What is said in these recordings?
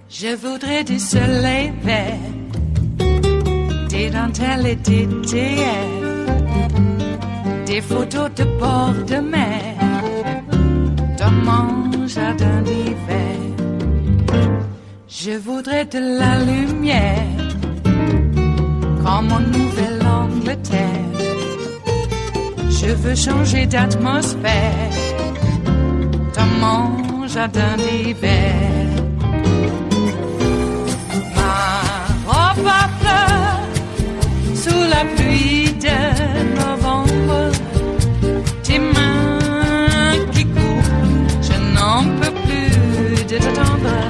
Je voudrais du soleil vert, des dentelles et des théières, des photos de bord de mer, dans mon jardin d'hiver. Je voudrais de la lumière, comme en Nouvelle-Angleterre. Je veux changer d'atmosphère, dans mon jardin d'hiver. Ma fleur, sous la pluie de novembre, tes mains qui courent, je n'en peux plus de t'attendre.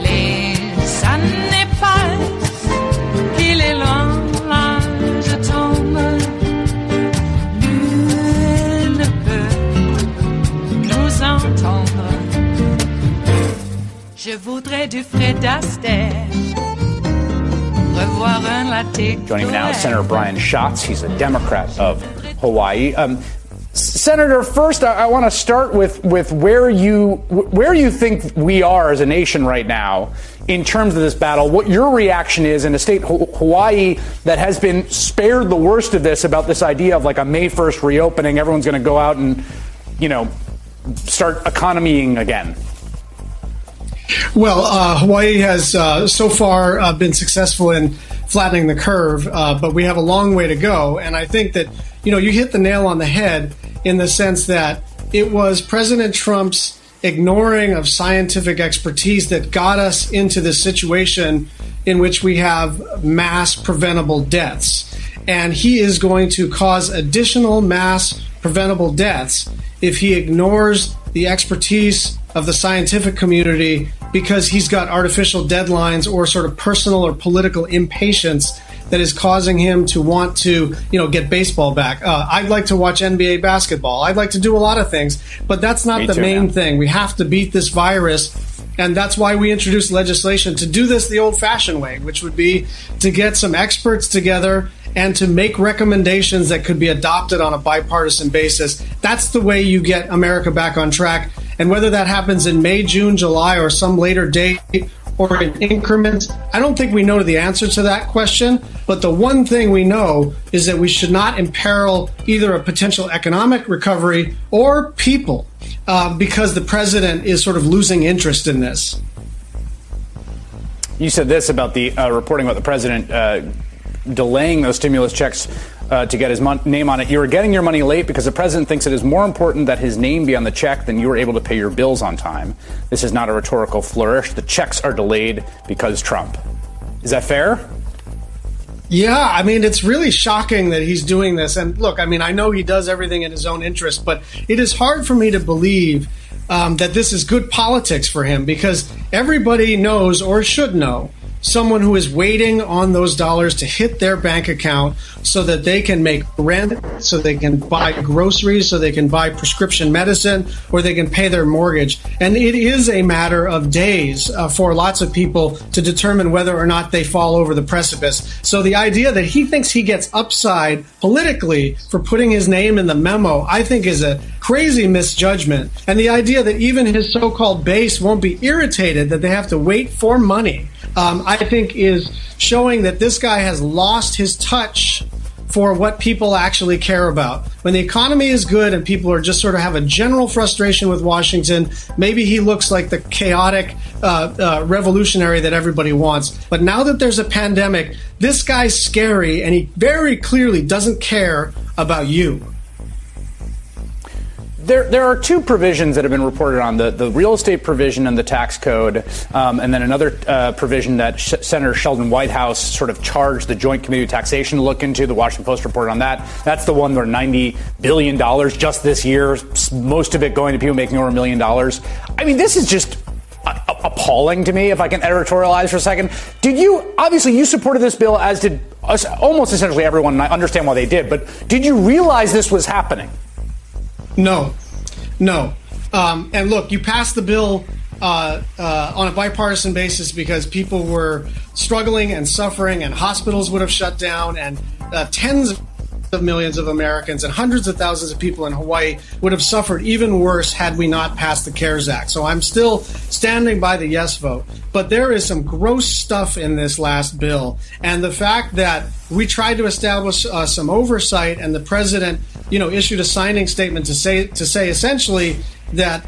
Les années passent, il est loin, là je tombe. Nul ne peut nous entendre. Je voudrais du Fred Astaire, revoir un latte. Joining me now is Senator Brian Schatz. He's a Democrat of Hawaii. Senator, first I want to start with where you think we are as a nation right now in terms of this battle. What your reaction is in a state, Hawaii, that has been spared the worst of this, about this idea of like a May 1st reopening. Everyone's going to go out and, start economying again. Well, Hawaii has so far been successful in flattening the curve, but we have a long way to go. And I think that, you hit the nail on the head in the sense that it was President Trump's ignoring of scientific expertise that got us into this situation in which we have mass preventable deaths. And he is going to cause additional mass preventable deaths if he ignores the expertise of the scientific community because he's got artificial deadlines or sort of personal or political impatience that is causing him to want to, get baseball back. I'd like to watch NBA basketball. I'd like to do a lot of things, but that's not the main thing. We have to beat this virus. And that's why we introduced legislation to do this the old-fashioned way, which would be to get some experts together and to make recommendations that could be adopted on a bipartisan basis. That's the way you get America back on track. And whether that happens in May, June, July, or some later date or in increments, I don't think we know the answer to that question. But the one thing we know is that we should not imperil either a potential economic recovery or people because the president is sort of losing interest in this. You said this about the reporting about the president delaying those stimulus checks to get his name on it. You were getting your money late because the president thinks it is more important that his name be on the check than you were able to pay your bills on time. This is not a rhetorical flourish. The checks are delayed because Trump. Is that fair? Yeah, I mean, it's really shocking that he's doing this. And look, I mean, I know he does everything in his own interest, but it is hard for me to believe that this is good politics for him because everybody knows or should know someone who is waiting on those dollars to hit their bank account so that they can make rent, so they can buy groceries, so they can buy prescription medicine, or they can pay their mortgage. And it is a matter of days for lots of people to determine whether or not they fall over the precipice. So the idea that he thinks he gets upside politically for putting his name in the memo, I think is a crazy misjudgment. And the idea that even his so-called base won't be irritated that they have to wait for money, I think is showing that this guy has lost his touch for what people actually care about. When the economy is good and people are just sort of have a general frustration with Washington, maybe he looks like the chaotic revolutionary that everybody wants. But now that there's a pandemic, this guy's scary and he very clearly doesn't care about you. There are two provisions that have been reported on, the real estate provision and the tax code, and then another provision that Senator Sheldon Whitehouse sort of charged the Joint Committee of Taxation to look into. The Washington Post reported on that. That's the one where $90 billion just this year, most of it going to people making over $1 million. I mean, this is just appalling to me, if I can editorialize for a second. Obviously you supported this bill, as did almost essentially everyone, and I understand why they did, but did you realize this was happening? No. And look, you passed the bill on a bipartisan basis because people were struggling and suffering, and hospitals would have shut down, and tens of millions of Americans and hundreds of thousands of people in Hawaii would have suffered even worse had we not passed the CARES Act. So I'm still standing by the yes vote. But there is some gross stuff in this last bill. And the fact that we tried to establish some oversight, and the president, issued a signing statement to say essentially that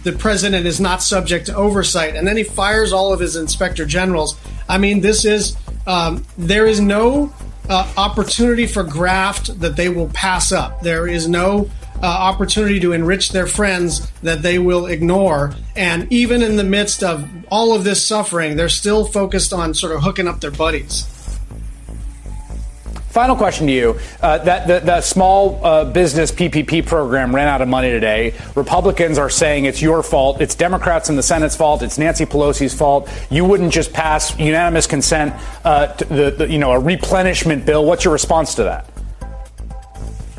the president is not subject to oversight, and then he fires all of his inspector generals. I mean, there is no opportunity for graft that they will pass up. There is no opportunity to enrich their friends that they will ignore. And even in the midst of all of this suffering, they're still focused on sort of hooking up their buddies. Final question to you. The small business PPP program ran out of money today. Republicans are saying it's your fault. It's Democrats in the Senate's fault. It's Nancy Pelosi's fault. You wouldn't just pass unanimous consent to a replenishment bill. What's your response to that?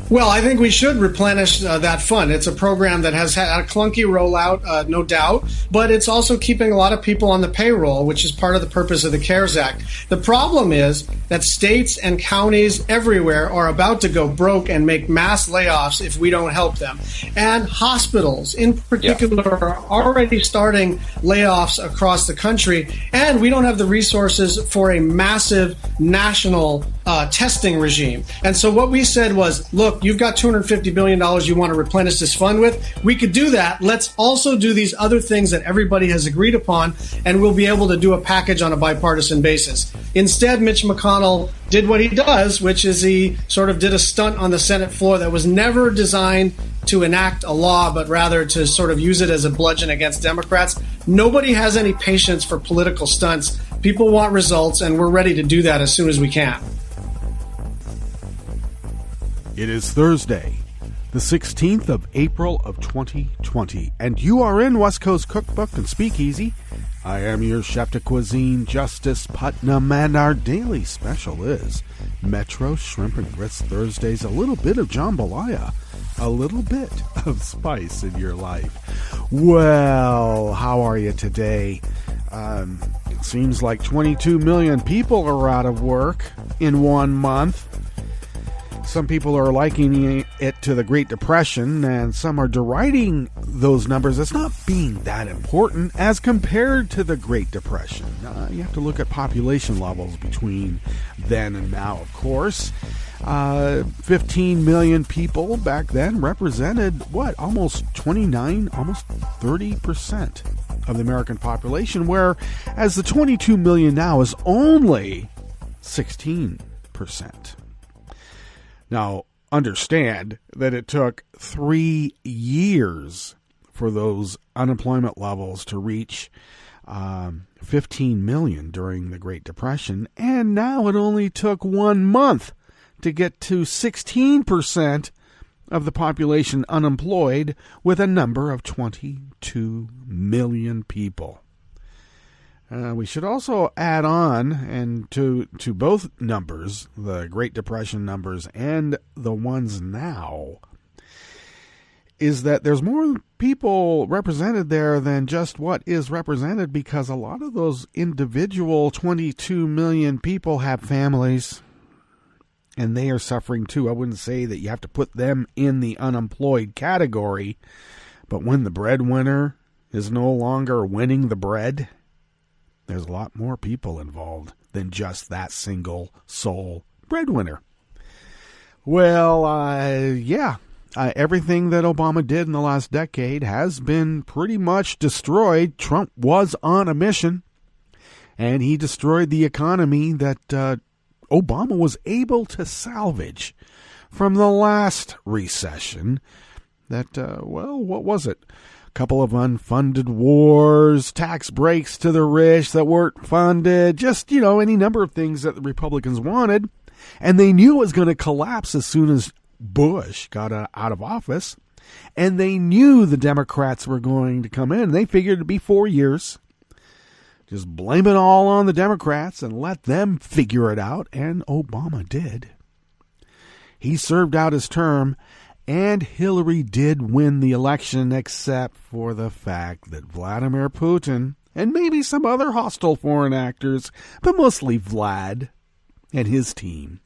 Well, I think we should replenish that fund. It's a program that has had a clunky rollout, no doubt, but it's also keeping a lot of people on the payroll, which is part of the purpose of the CARES Act. The problem is that states and counties everywhere are about to go broke and make mass layoffs if we don't help them. And hospitals, in particular, are already starting layoffs across the country, and we don't have the resources for a massive national testing regime. And so what we said was, look, you've got $250 billion you want to replenish this fund with. We could do that. Let's also do these other things that everybody has agreed upon, and we'll be able to do a package on a bipartisan basis. Instead, Mitch McConnell did what he does, which is he sort of did a stunt on the Senate floor that was never designed to enact a law, but rather to sort of use it as a bludgeon against Democrats. Nobody has any patience for political stunts. People want results, and we're ready to do that as soon as we can. It is Thursday, the 16th of April of 2020, and you are in West Coast Cookbook and Speakeasy. I am your chef de cuisine, Justice Putnam, and our daily special is Metro Shrimp and Grits Thursdays. A little bit of jambalaya, a little bit of spice in your life. Well, how are you today? It seems like 22 million people are out of work in 1 month. Some people are likening it to the Great Depression, and some are deriding those numbers as not being that important as compared to the Great Depression. You have to look at population levels between then and now, of course. 15 million people back then represented, almost 29, almost 30% of the American population, whereas the 22 million now is only 16%. Now, understand that it took 3 years for those unemployment levels to reach 15 million during the Great Depression, and now it only took 1 month to get to 16% of the population unemployed, with a number of 22 million people. We should also add on, and to both numbers, the Great Depression numbers and the ones now, is that there's more people represented there than just what is represented, because a lot of those individual 22 million people have families, and they are suffering too. I wouldn't say that you have to put them in the unemployed category, but when the breadwinner is no longer winning the bread, there's a lot more people involved than just that single sole breadwinner. Well, everything that Obama did in the last decade has been pretty much destroyed. Trump was on a mission, and he destroyed the economy that Obama was able to salvage from the last recession. That, what was it? Couple of unfunded wars, tax breaks to the rich that weren't funded, just, any number of things that the Republicans wanted. And they knew it was going to collapse as soon as Bush got out of office. And they knew the Democrats were going to come in. They figured it'd be 4 years Just blame it all on the Democrats and let them figure it out, and Obama did. He served out his term, and Hillary did win the election, except for the fact that Vladimir Putin, and maybe some other hostile foreign actors, but mostly Vlad and his team,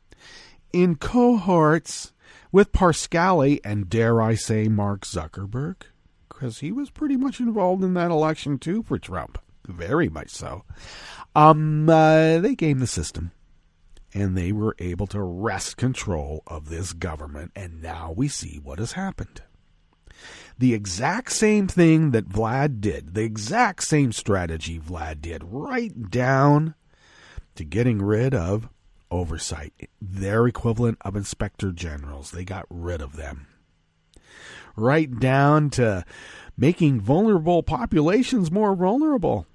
in cohorts with Parscale and, dare I say, Mark Zuckerberg, because he was pretty much involved in that election too for Trump. Very much so. They gamed the system, and they were able to wrest control of this government, and now we see what has happened. The exact same thing that Vlad did, the exact same strategy Vlad did, right down to getting rid of oversight, their equivalent of inspector generals. They got rid of them. Right down to making vulnerable populations more vulnerable,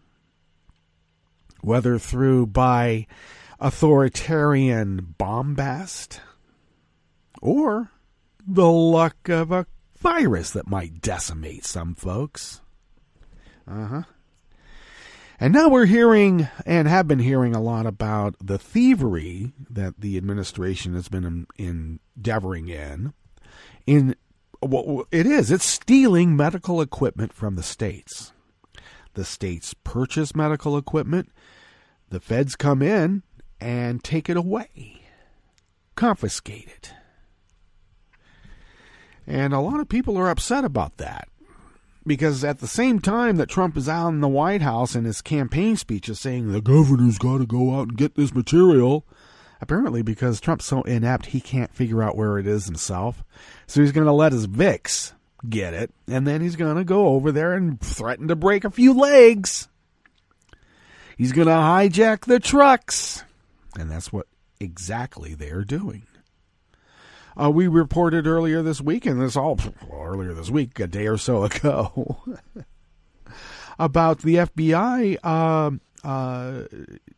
whether through by authoritarian bombast or the luck of a virus that might decimate some folks. And now we're hearing, and have been hearing, a lot about the thievery that the administration has been endeavoring in what it is. It's stealing medical equipment from the states. The states purchase medical equipment. The feds come in and take it away, confiscate it. And a lot of people are upset about that, because at the same time that Trump is out in the White House in his campaign speeches saying the governor's got to go out and get this material, apparently because Trump's so inept he can't figure out where it is himself, so he's going to let his Vicks get it, and then he's going to go over there and threaten to break a few legs. He's going to hijack the trucks. And that's what exactly they're doing. We reported earlier this week, and earlier this week, a day or so ago, about the FBI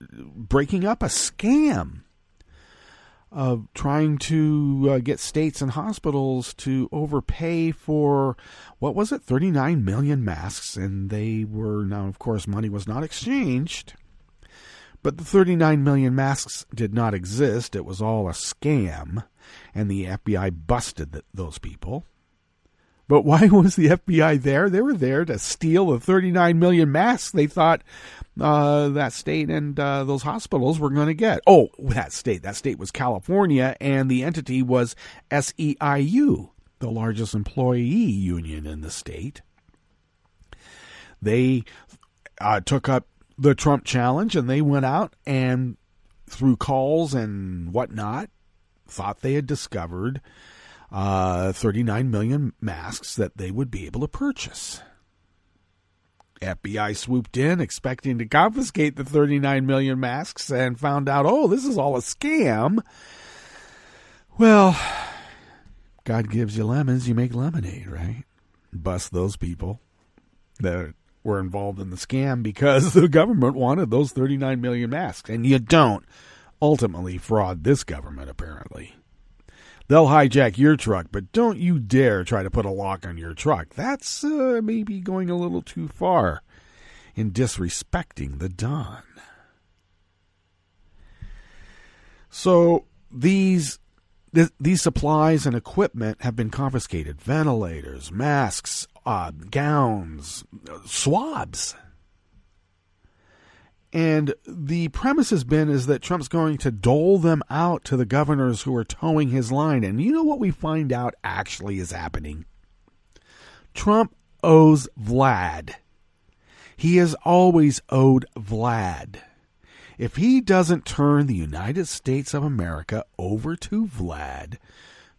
breaking up a scam of trying to get states and hospitals to overpay for, what was it, 39 million masks, and they were, now of course money was not exchanged, but the 39 million masks did not exist. It was all a scam, and the FBI busted those people. But why was the FBI there? They were there to steal the 39 million masks they thought that state and those hospitals were going to get. Oh, that state was California, and the entity was SEIU, the largest employee union in the state. They took up the Trump challenge, and they went out and, through calls and whatnot, thought they had discovered 39 million masks that they would be able to purchase. FBI swooped in expecting to confiscate the 39 million masks and found out, oh, this is all a scam. Well, God gives you lemons, you make lemonade, right? Bust those people that were involved in the scam because the government wanted those 39 million masks. And you don't ultimately fraud this government, apparently. They'll hijack your truck, but don't you dare try to put a lock on your truck. That's maybe going a little too far in disrespecting the Don. So these supplies and equipment have been confiscated. Ventilators, masks, gowns, swabs. And the premise has been is that Trump's going to dole them out to the governors who are towing his line. And you know what we find out actually is happening? Trump owes Vlad. He has always owed Vlad. If he doesn't turn the United States of America over to Vlad,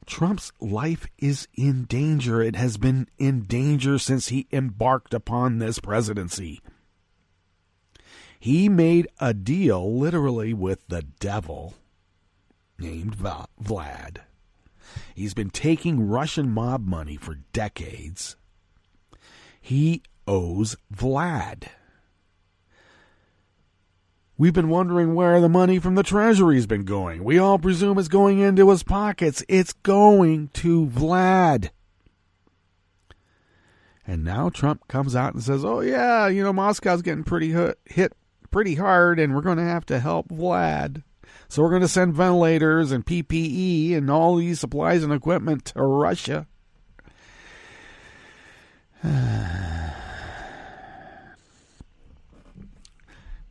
Trump's life is in danger. It has been in danger since he embarked upon this presidency. He made a deal literally with the devil named Vlad. He's been taking Russian mob money for decades. He owes Vlad. We've been wondering where the money from the Treasury's been going. We all presume it's going into his pockets. It's going to Vlad. And now Trump comes out and says, oh yeah, Moscow's getting pretty hit pretty hard, and we're going to have to help Vlad. So we're going to send ventilators and PPE and all these supplies and equipment to Russia.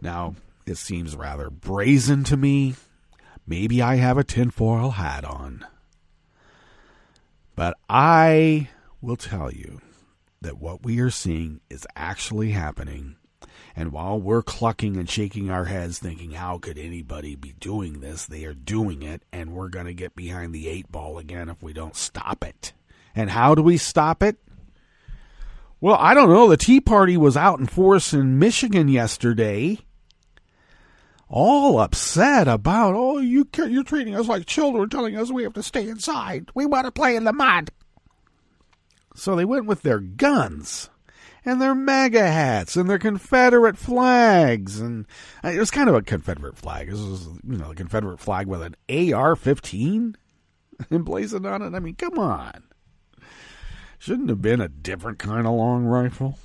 Now, it seems rather brazen to me. Maybe I have a tinfoil hat on. But I will tell you that what we are seeing is actually happening. And while we're clucking and shaking our heads thinking, how could anybody be doing this? They are doing it, and we're going to get behind the 8 ball again if we don't stop it. And how do we stop it? Well, I don't know. The Tea Party was out in force in Michigan yesterday, all upset about, you're treating us like children, telling us we have to stay inside. We want to play in the mud. So they went with their guns and their MAGA hats and their Confederate flags. And it was kind of a Confederate flag. This was, a Confederate flag with an AR-15 emblazoned on it. I mean, come on. Shouldn't have been a different kind of long rifle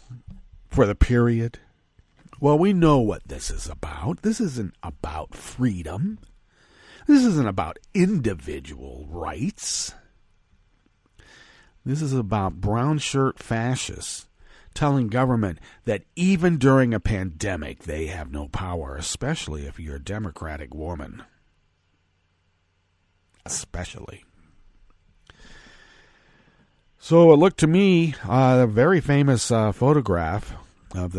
for the period. Well, we know what this is about. This isn't about freedom. This isn't about individual rights. This is about brown shirt fascists telling government that even during a pandemic, they have no power, especially if you're a Democratic woman. Especially. So it looked to me a very famous photograph of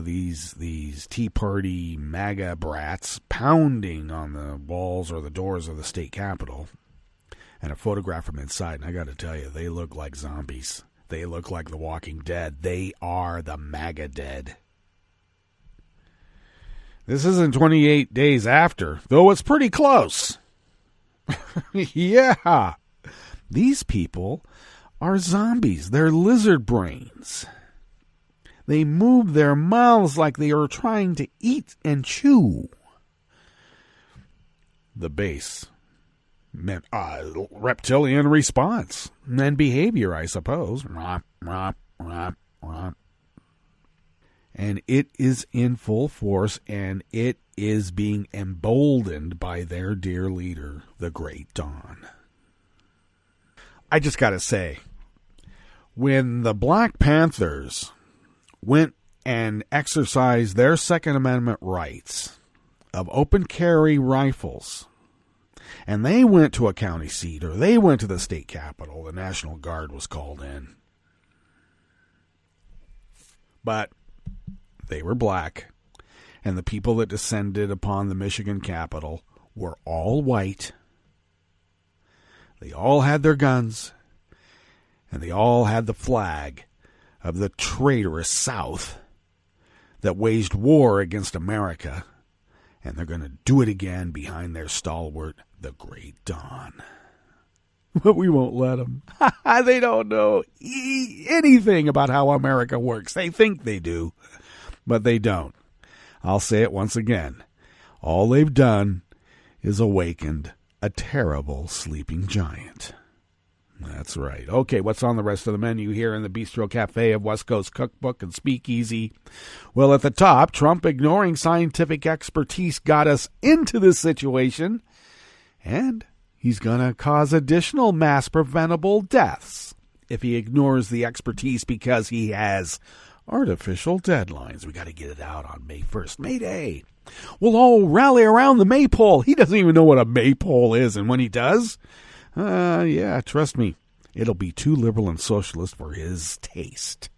these Tea Party MAGA brats pounding on the walls or the doors of the state capitol, and a photograph from inside. And I got to tell you, they look like zombies. They look like the Walking Dead. They are the MAGA dead. This isn't 28 days after, though it's pretty close. Yeah. These people are zombies. They're lizard brains. They move their mouths like they are trying to eat and chew. The base meant reptilian response and behavior, I suppose. And it is in full force, and it is being emboldened by their dear leader, the Great Dawn. I just got to say, when the Black Panthers went and exercised their Second Amendment rights of open carry rifles, and they went to a county seat or they went to the state capitol, the National Guard was called in. But they were black, and the people that descended upon the Michigan Capitol were all white. They all had their guns, and they all had the flag of the traitorous South that waged war against America, and they're going to do it again behind their stalwart, the Great Dawn. But we won't let them. They don't know anything about how America works. They think they do, but they don't. I'll say it once again. All they've done is awakened a terrible sleeping giant. That's right. Okay, what's on the rest of the menu here in the Bistro Cafe of West Coast Cookbook and Speakeasy? Well, at the top, Trump ignoring scientific expertise got us into this situation, and he's going to cause additional mass preventable deaths if he ignores the expertise because he has artificial deadlines. We got to get it out on May 1st, May Day. We'll all rally around the maypole. He doesn't even know what a maypole is, and when he does, yeah, trust me, it'll be too liberal and socialist for his taste.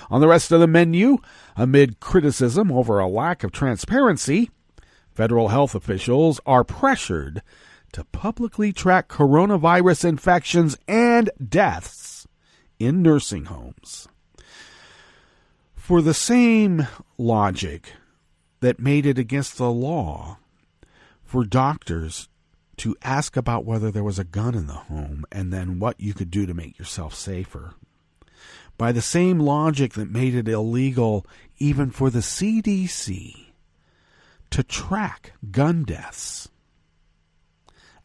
On the rest of the menu, amid criticism over a lack of transparency, federal health officials are pressured to publicly track coronavirus infections and deaths in nursing homes. For the same logic that made it against the law for doctors to ask about whether there was a gun in the home and then what you could do to make yourself safer. By the same logic that made it illegal even for the CDC to track gun deaths,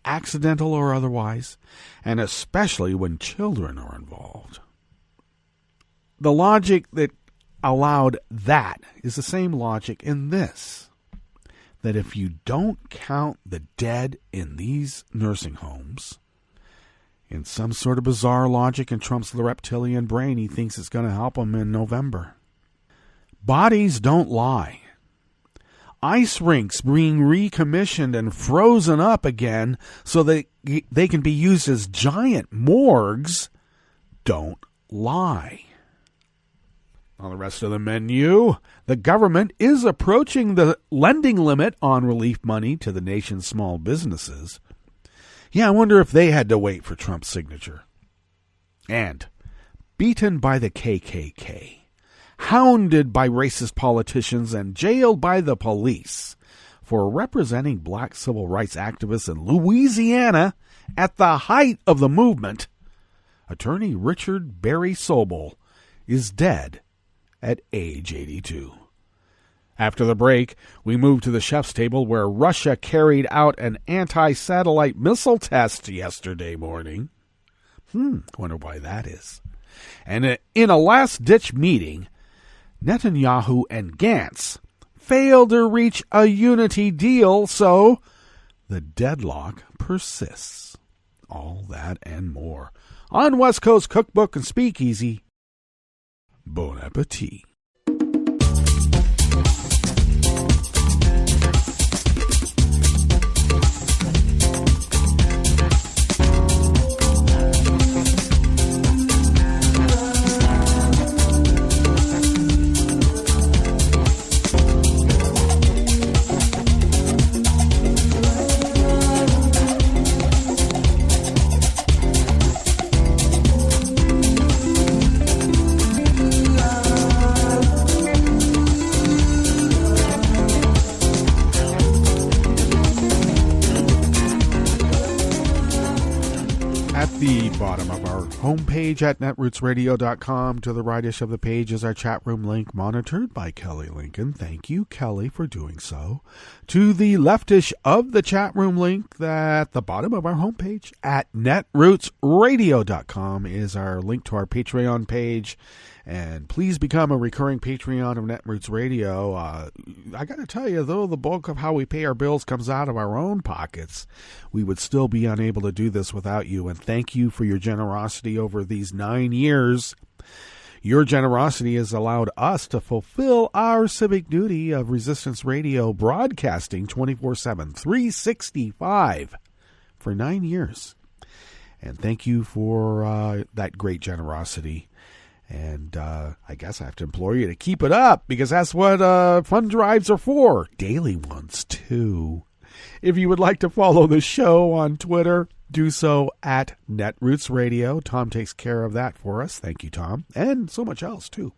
accidental or otherwise, and especially when children are involved. The logic that allowed that is the same logic in this. that if you don't count the dead in these nursing homes, in some sort of bizarre logic in Trump's reptilian brain, he thinks it's going to help him in November. Bodies don't lie. Ice rinks being recommissioned and frozen up again so that they can be used as giant morgues don't lie. On the rest of the menu, the government is approaching the lending limit on relief money to the nation's small businesses. Yeah, I wonder if they had to wait for Trump's signature. And beaten by the KKK, hounded by racist politicians, and jailed by the police for representing black civil rights activists in Louisiana at the height of the movement, attorney Richard Barry Sobol is dead at age 82. After the break, we move to the chef's table where Russia carried out an anti-satellite missile test yesterday morning. Wonder why that is. And in a last-ditch meeting, Netanyahu and Gantz failed to reach a unity deal, so the deadlock persists. All that and more on West Coast Cookbook and Speakeasy. Bon appetit. The bottom of our homepage at netrootsradio.com. To the rightish of the page is our chat room link, monitored by Kelly Lincoln. Thank you, Kelly, for doing so. To the leftish of the chat room link, at the bottom of our homepage at netrootsradio.com is our link to our Patreon page. And please become a recurring Patreon of Netroots Radio. I got to tell you, though, the bulk of how we pay our bills comes out of our own pockets. We would still be unable to do this without you. And thank you for your generosity over these 9 years. Your generosity has allowed us to fulfill our civic duty of Resistance Radio broadcasting 24/7, 365 for 9 years. And thank you for that great generosity. And I guess I have to implore you to keep it up, because that's what fund drives are for. Daily ones, too. If you would like to follow the show on Twitter, do so at Netroots Radio. Tom takes care of that for us. Thank you, Tom. And so much else, too.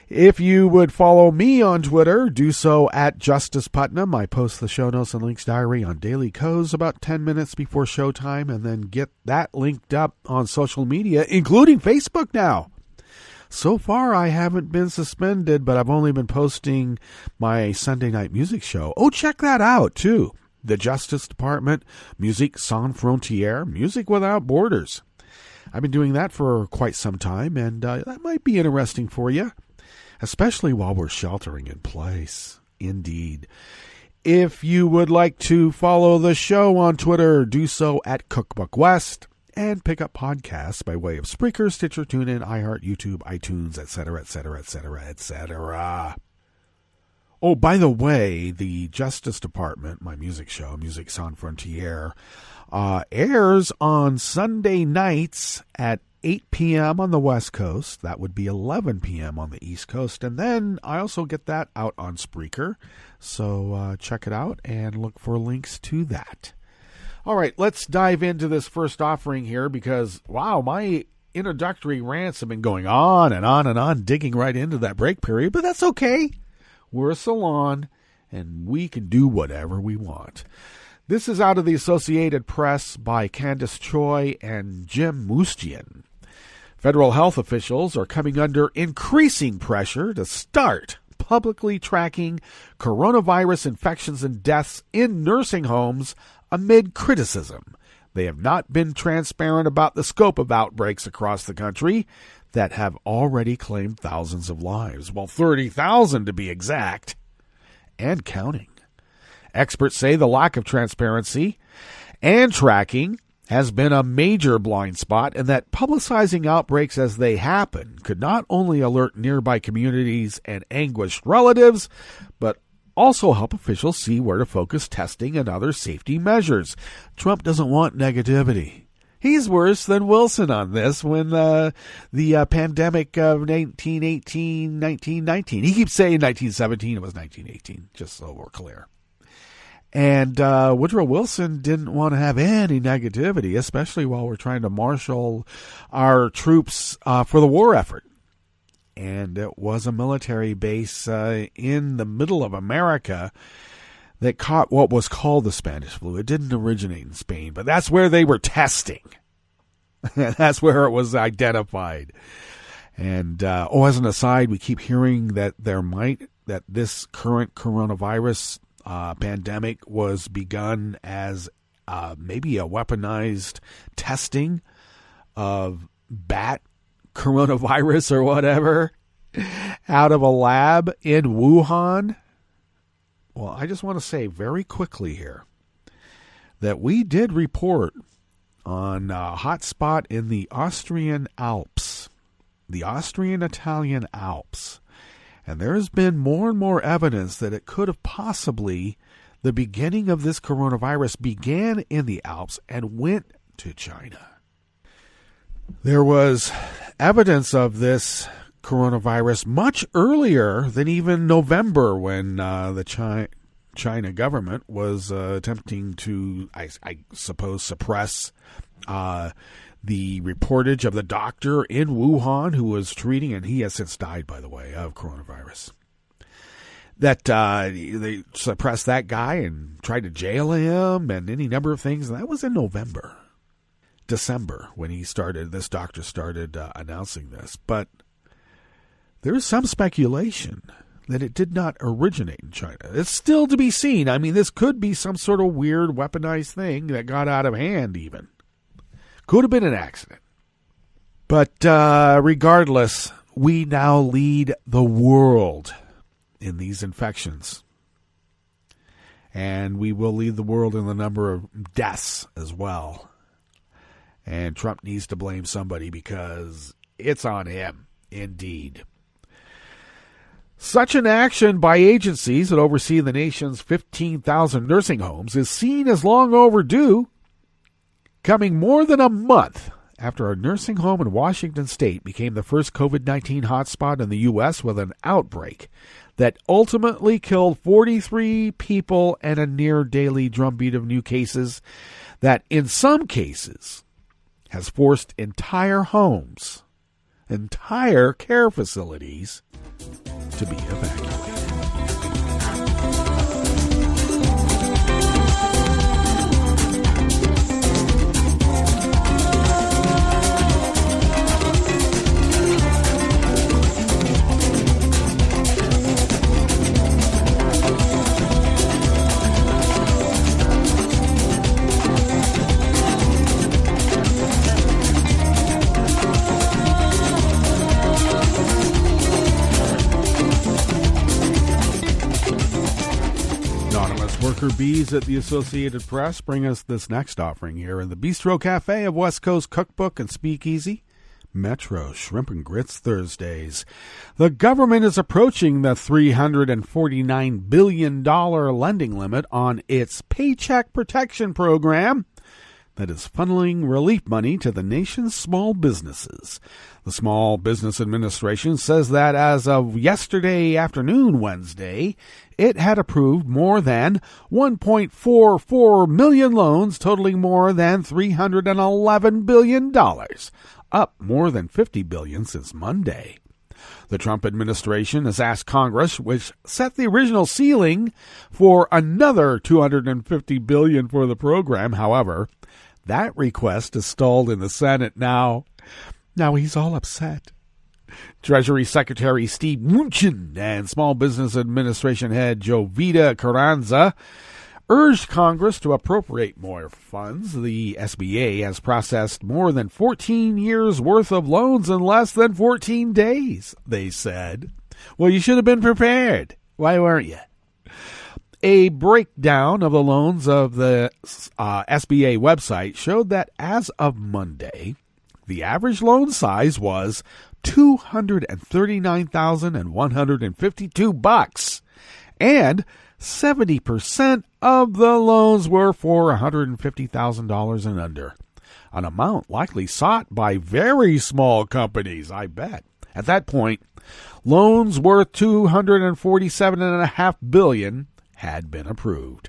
If you would follow me on Twitter, do so at Justice Putnam. I post the show notes and links diary on Daily Codes about 10 minutes before showtime, and then get that linked up on social media, including Facebook now. So far, I haven't been suspended, but I've only been posting my Sunday night music show. Oh, check that out, too. The Justice Department, Musique Sans Frontières, Music Without Borders. I've been doing that for quite some time, and that might be interesting for you, especially while we're sheltering in place. Indeed. If you would like to follow the show on Twitter, do so at Cookbook West, and pick up podcasts by way of Spreaker, Stitcher, TuneIn, iHeart, YouTube, iTunes, etc., etc., etc., etc. Oh, by the way, the Justice Department, my music show, Musique Sans Frontières, airs on Sunday nights at 8 p.m. on the West Coast. That would be 11 p.m. on the East Coast. And then I also get that out on Spreaker. So check it out and look for links to that. All right, let's dive into this first offering here, because, wow, my introductory rants have been going on and on and on, digging right into that break period. But that's okay. We're a salon, and we can do whatever we want. This is out of the Associated Press by Candace Choi and Jim Mustian. Federal health officials are coming under increasing pressure to start publicly tracking coronavirus infections and deaths in nursing homes amid criticism. They have not been transparent about the scope of outbreaks across the country that have already claimed thousands of lives, well, 30,000 to be exact, and counting. Experts say the lack of transparency and tracking has been a major blind spot, and that publicizing outbreaks as they happen could not only alert nearby communities and anguished relatives, but also help officials see where to focus testing and other safety measures. Trump doesn't want negativity. He's worse than Wilson on this when the pandemic of 1918, 1919. He keeps saying 1917. It was 1918, just so we're clear. And Woodrow Wilson didn't want to have any negativity, especially while we're trying to marshal our troops for the war effort. And it was a military base in the middle of America that caught what was called the Spanish flu. It didn't originate in Spain, but that's where they were testing. That's where it was identified. And, as an aside, we keep hearing that that this current coronavirus pandemic was begun as maybe a weaponized testing of bat coronavirus or whatever out of a lab in Wuhan. Well, I just want to say very quickly here that we did report on a hot spot in the Austrian Alps, the Austrian-Italian Alps. And there's been more and more evidence that it could have possibly, the beginning of this coronavirus began in the Alps and went to China. There was evidence of this coronavirus much earlier than even November, when the China government was attempting to, I suppose, suppress the reportage of the doctor in Wuhan who was treating, and he has since died, by the way, of coronavirus. That they suppressed that guy and tried to jail him and any number of things. And that was in December, when this doctor started announcing this. But there's some speculation that it did not originate in China. It's still to be seen. I mean, this could be some sort of weird weaponized thing that got out of hand even. Could have been an accident. But regardless, we now lead the world in these infections. And we will lead the world in the number of deaths as well. And Trump needs to blame somebody because it's on him, indeed. Such an action by agencies that oversee the nation's 15,000 nursing homes is seen as long overdue, coming more than a month after a nursing home in Washington state became the first COVID-19 hotspot in the U.S. with an outbreak that ultimately killed 43 people and a near-daily drumbeat of new cases that, in some cases, has forced entire homes, entire care facilities, to be evacuated. Worker bees at the Associated Press bring us this next offering here in the Bistro Cafe of West Coast Cookbook and Speakeasy. Metro Shrimp and Grits Thursdays. The government is approaching the $349 billion lending limit on its Paycheck Protection Program that is funneling relief money to the nation's small businesses. The Small Business Administration says that as of yesterday afternoon, Wednesday, it had approved more than 1.44 million loans totaling more than $311 billion, up more than $50 billion since Monday. The Trump administration has asked Congress, which set the original ceiling for another $250 billion for the program. However, that request is stalled in the Senate now. Now he's all upset. Treasury Secretary Steve Mnuchin and Small Business Administration head Jovita Carranza urged Congress to appropriate more funds. The SBA has processed more than 14 years' worth of loans in less than 14 days, they said. Well, you should have been prepared. Why weren't you? A breakdown of the loans of the SBA website showed that as of Monday, the average loan size was $239,152, and 70% of the loans were for $150,000 and under, an amount likely sought by very small companies, I bet. At that point, loans worth $247.5 billion had been approved.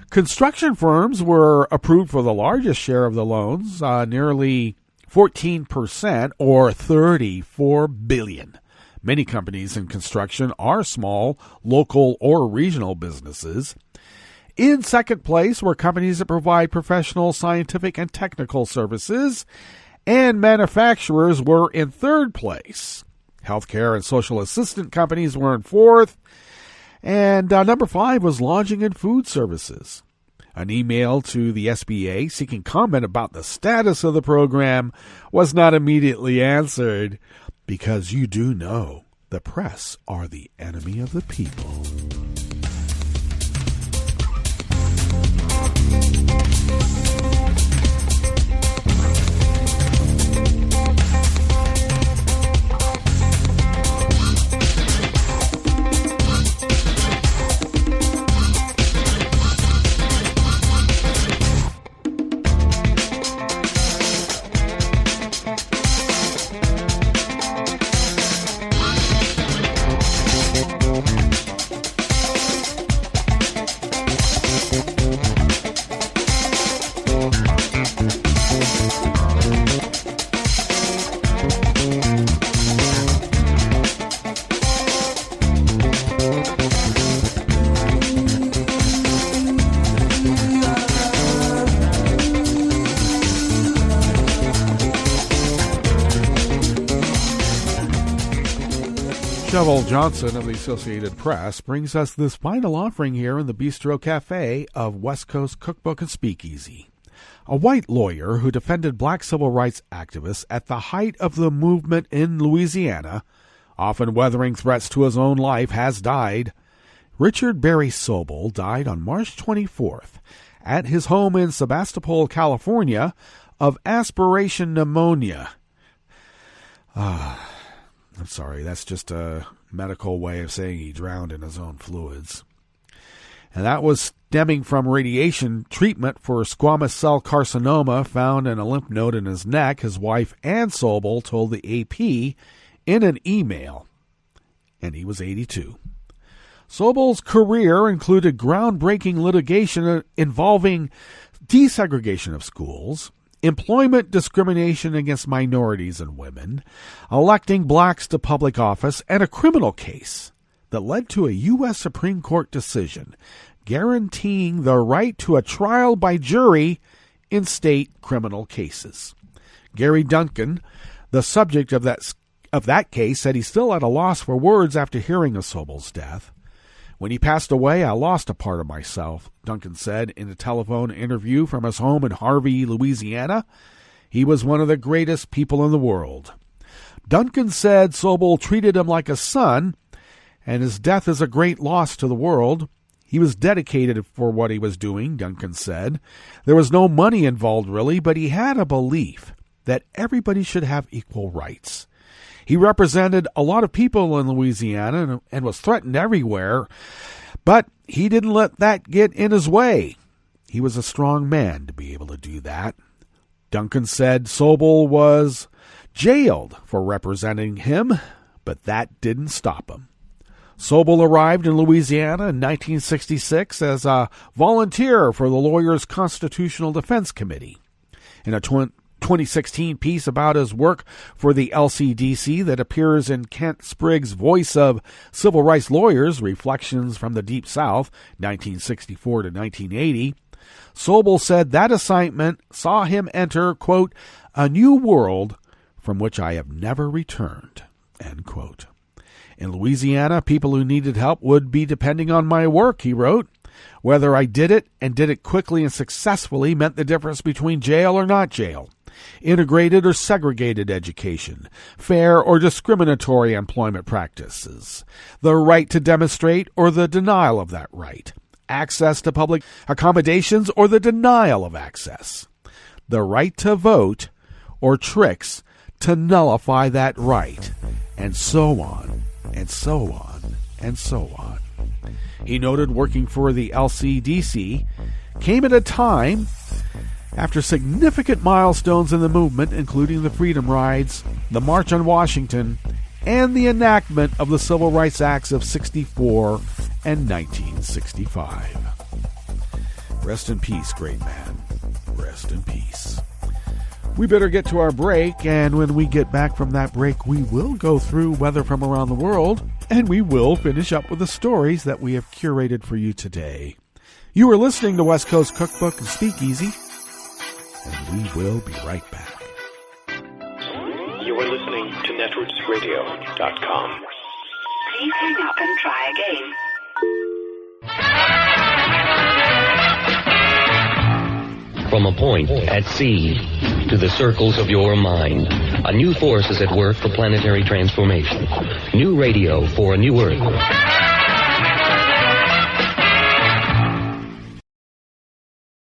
Construction firms were approved for the largest share of the loans, nearly 14%, or $34 billion. Many companies in construction are small, local, or regional businesses. In second place were companies that provide professional, scientific, and technical services, and manufacturers were in third place. Healthcare and social assistant companies were in fourth, and number 5 was lodging and food services. An email to the SBA seeking comment about the status of the program was not immediately answered, because you do know the press are the enemy of the people. Shovel Johnson of the Associated Press brings us this final offering here in the Bistro Cafe of West Coast Cookbook and Speakeasy. A white lawyer who defended black civil rights activists at the height of the movement in Louisiana, often weathering threats to his own life, has died. Richard Barry Sobol died on March 24th at his home in Sebastopol, California, of aspiration pneumonia. I'm sorry, that's just a medical way of saying he drowned in his own fluids. And that was stemming from radiation treatment for squamous cell carcinoma found in a lymph node in his neck, his wife Ann Sobol told the AP in an email. And he was 82. Sobol's career included groundbreaking litigation involving desegregation of schools, employment discrimination against minorities and women, electing blacks to public office, and a criminal case that led to a U.S. Supreme Court decision guaranteeing the right to a trial by jury in state criminal cases. Gary Duncan, the subject of that case, said he's still at a loss for words after hearing of Sobol's death. When he passed away, I lost a part of myself, Duncan said in a telephone interview from his home in Harvey, Louisiana. He was one of the greatest people in the world. Duncan said Sobol treated him like a son, and his death is a great loss to the world. He was dedicated for what he was doing, Duncan said. There was no money involved, really, but he had a belief that everybody should have equal rights. He represented a lot of people in Louisiana and was threatened everywhere, but he didn't let that get in his way. He was a strong man to be able to do that. Duncan said Sobol was jailed for representing him, but that didn't stop him. Sobol arrived in Louisiana in 1966 as a volunteer for the Lawyers' Constitutional Defense Committee. In a 2016 piece about his work for the LCDC that appears in Kent Spriggs' Voice of Civil Rights Lawyers, Reflections from the Deep South, 1964 to 1980, Sobol said that assignment saw him enter, quote, a new world from which I have never returned, end quote. In Louisiana, people who needed help would be depending on my work, he wrote. Whether I did it and did it quickly and successfully meant the difference between jail or not jail, integrated or segregated education, fair or discriminatory employment practices, the right to demonstrate or the denial of that right, access to public accommodations or the denial of access, the right to vote, or tricks to nullify that right, and so on, and so on, and so on. He noted working for the LCDC came at a time after significant milestones in the movement, including the Freedom Rides, the March on Washington, and the enactment of the Civil Rights Acts of '64 and 1965. Rest in peace, great man. Rest in peace. We better get to our break, and when we get back from that break, we will go through weather from around the world, and we will finish up with the stories that we have curated for you today. You are listening to West Coast Cookbook and Speakeasy, and we will be right back. You are listening to netrootsradio.com. Please hang up and try again. From a point at sea to the circles of your mind, a new force is at work for planetary transformation. New radio for a new Earth.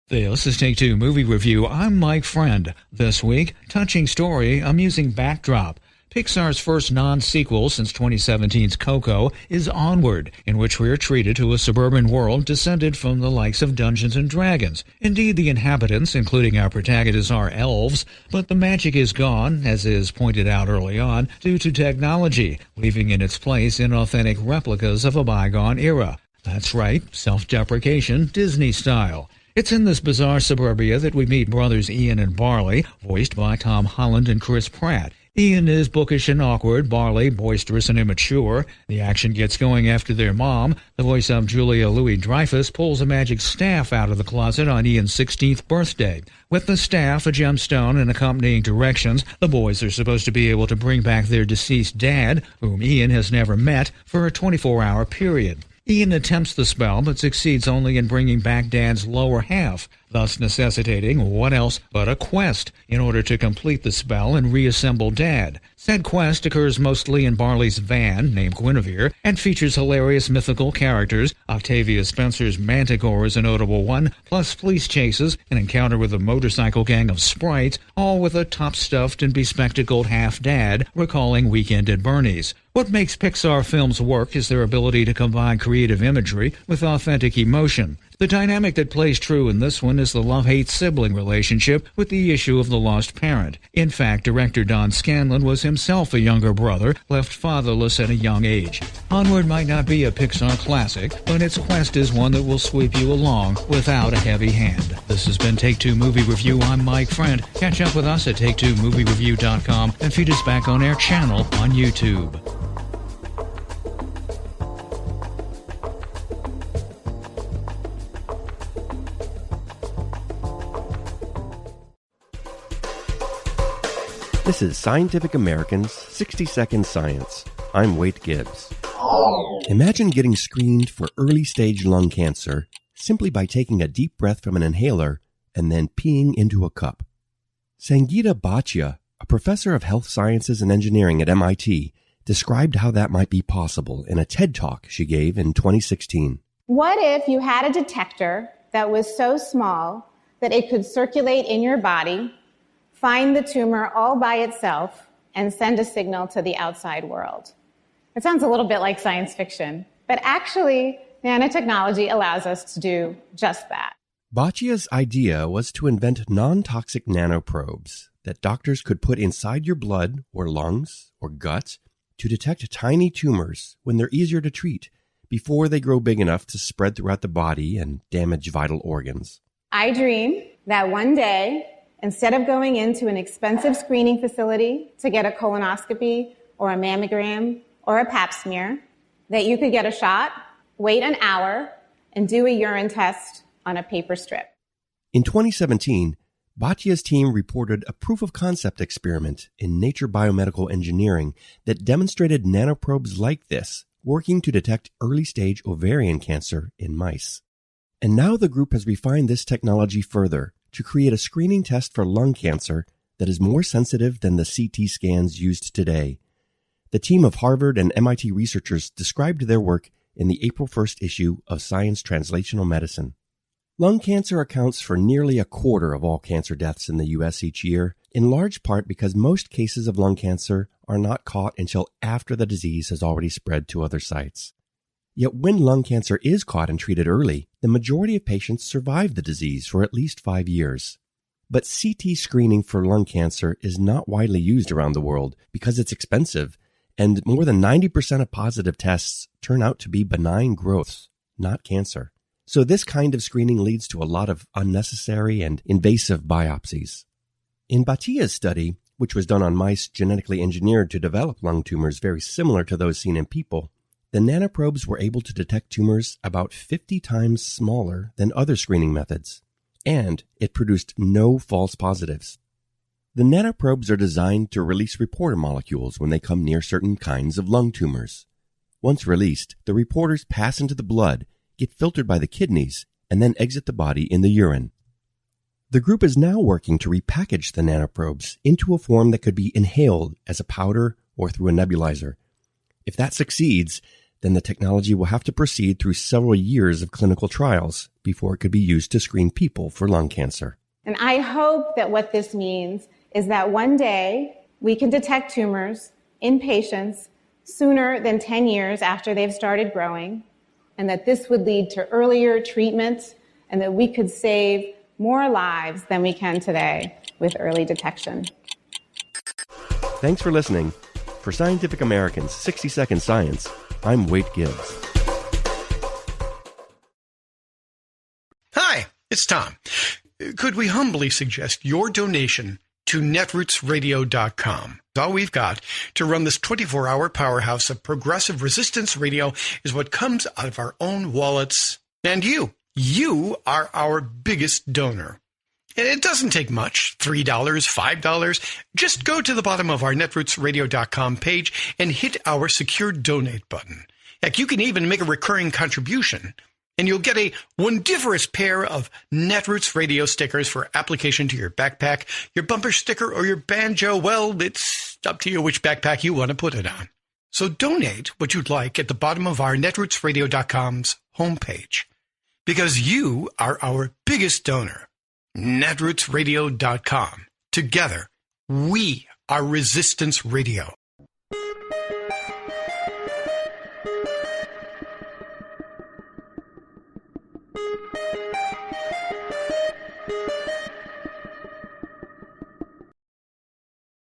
This is Take Two Movie Review. I'm Mike Friend. This week, touching story, amusing backdrop. Pixar's first non-sequel since 2017's Coco is Onward, in which we are treated to a suburban world descended from the likes of Dungeons & Dragons. Indeed, the inhabitants, including our protagonists, are elves, but the magic is gone, as is pointed out early on, due to technology, leaving in its place inauthentic replicas of a bygone era. That's right, self-deprecation, Disney style. It's in this bizarre suburbia that we meet brothers Ian and Barley, voiced by Tom Holland and Chris Pratt. Ian is bookish and awkward, Barley boisterous and immature. The action gets going after their mom, the voice of Julia Louis-Dreyfus, pulls a magic staff out of the closet on Ian's 16th birthday. With the staff, a gemstone, and accompanying directions, the boys are supposed to be able to bring back their deceased dad, whom Ian has never met, for a 24-hour period. Ian attempts the spell, but succeeds only in bringing back Dad's lower half, thus necessitating what else but a quest in order to complete the spell and reassemble Dad. Said quest occurs mostly in Barley's van, named Guinevere, and features hilarious mythical characters. Octavia Spencer's Manticore is a notable one, plus police chases, an encounter with a motorcycle gang of sprites, all with a top-stuffed and bespectacled half-dad, recalling Weekend at Bernie's. What makes Pixar films work is their ability to combine creative imagery with authentic emotion. The dynamic that plays true in this one is the love-hate sibling relationship with the issue of the lost parent. In fact, director Don Scanlon was himself a younger brother, left fatherless at a young age. Onward might not be a Pixar classic, but its quest is one that will sweep you along without a heavy hand. This has been Take Two Movie Review. I'm Mike Friend. Catch up with us at take2moviereview.com and feed us back on our channel on YouTube. This is Scientific American's 60-Second Science. I'm Wade Gibbs. Imagine getting screened for early-stage lung cancer simply by taking a deep breath from an inhaler and then peeing into a cup. Sangeeta Bhatia, a professor of health sciences and engineering at MIT, described how that might be possible in a TED Talk she gave in 2016. What if you had a detector that was so small that it could circulate in your body, find the tumor all by itself, and send a signal to the outside world? It sounds a little bit like science fiction, but actually, nanotechnology allows us to do just that. Bhatia's idea was to invent non-toxic nanoprobes that doctors could put inside your blood or lungs or gut to detect tiny tumors when they're easier to treat before they grow big enough to spread throughout the body and damage vital organs. I dream that one day, instead of going into an expensive screening facility to get a colonoscopy or a mammogram or a pap smear, that you could get a shot, wait an hour, and do a urine test on a paper strip. In 2017, Bhatia's team reported a proof-of-concept experiment in Nature Biomedical Engineering that demonstrated nanoprobes like this working to detect early-stage ovarian cancer in mice. And now the group has refined this technology further to create a screening test for lung cancer that is more sensitive than the CT scans used today. The team of Harvard and MIT researchers described their work in the April 1st issue of Science Translational Medicine. Lung cancer accounts for nearly a quarter of all cancer deaths in the U.S. each year, in large part because most cases of lung cancer are not caught until after the disease has already spread to other sites. Yet when lung cancer is caught and treated early, the majority of patients survive the disease for at least 5 years. But CT screening for lung cancer is not widely used around the world because it's expensive, and more than 90% of positive tests turn out to be benign growths, not cancer. So this kind of screening leads to a lot of unnecessary and invasive biopsies. In Batia's study, which was done on mice genetically engineered to develop lung tumors very similar to those seen in people, the nanoprobes were able to detect tumors about 50 times smaller than other screening methods, and it produced no false positives. The nanoprobes are designed to release reporter molecules when they come near certain kinds of lung tumors. Once released, the reporters pass into the blood, get filtered by the kidneys, and then exit the body in the urine. The group is now working to repackage the nanoprobes into a form that could be inhaled as a powder or through a nebulizer. If that succeeds, then the technology will have to proceed through several years of clinical trials before it could be used to screen people for lung cancer. And I hope that what this means is that one day we can detect tumors in patients sooner than 10 years after they've started growing, and that this would lead to earlier treatment, and that we could save more lives than we can today with early detection. Thanks for listening. For Scientific American's 60-Second Science, I'm Wade Gibbs. Hi, it's Tom. Could we humbly suggest your donation to netrootsradio.com? All we've got to run this 24-hour powerhouse of progressive resistance radio is what comes out of our own wallets. And you are our biggest donor. And it doesn't take much, $3, $5. Just go to the bottom of our netrootsradio.com page and hit our secure donate button. Heck, you can even make a recurring contribution, and you'll get a wondiferous pair of Netroots radio stickers for application to your backpack, your bumper sticker, or your banjo. Well, it's up to you which backpack you want to put it on. So donate what you'd like at the bottom of our netrootsradio.com's homepage, because you are our biggest donor. netrootsradio.com. Together, we are Resistance Radio.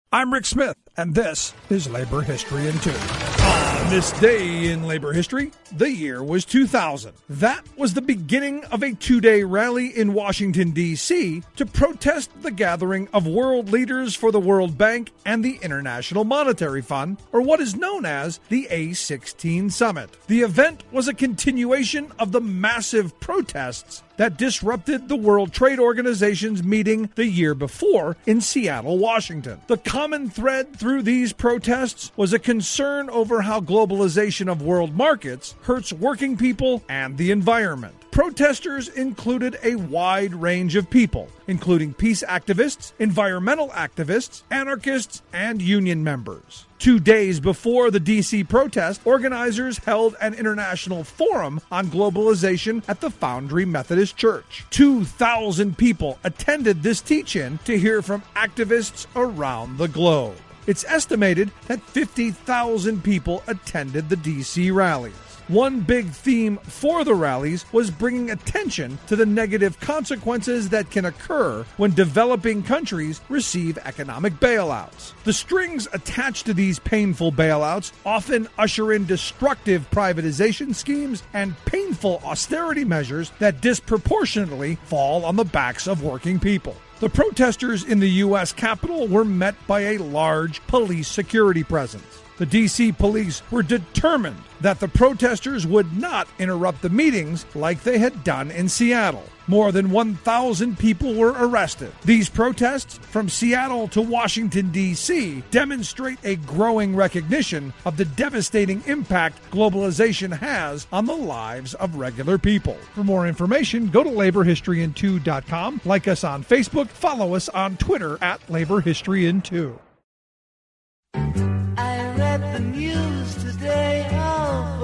I'm Rick Smith, and this is Labor History in 2. On this day in labor history, the year was 2000. That was the beginning of a 2-day rally in Washington, D.C. to protest the gathering of world leaders for the World Bank and the International Monetary Fund, or what is known as the A16 Summit. The event was a continuation of the massive protests that disrupted the World Trade Organization's meeting the year before in Seattle, Washington. The common thread through these protests was a concern over how globalization of world markets hurts working people and the environment. Protesters included a wide range of people, including peace activists, environmental activists, anarchists, and union members. 2 days before the D.C. protest, organizers held an international forum on globalization at the Foundry Methodist Church. 2,000 people attended this teach-in to hear from activists around the globe. It's estimated that 50,000 people attended the D.C. rallies. One big theme for the rallies was bringing attention to the negative consequences that can occur when developing countries receive economic bailouts. The strings attached to these painful bailouts often usher in destructive privatization schemes and painful austerity measures that disproportionately fall on the backs of working people. The protesters in the U.S. Capitol were met by a large police security presence. The D.C. police were determined that the protesters would not interrupt the meetings like they had done in Seattle. More than 1,000 people were arrested. These protests from Seattle to Washington, D.C. demonstrate a growing recognition of the devastating impact globalization has on the lives of regular people. For more information, go to laborhistoryin2.com, like us on Facebook, follow us on Twitter at laborhistoryin2. The news today, oh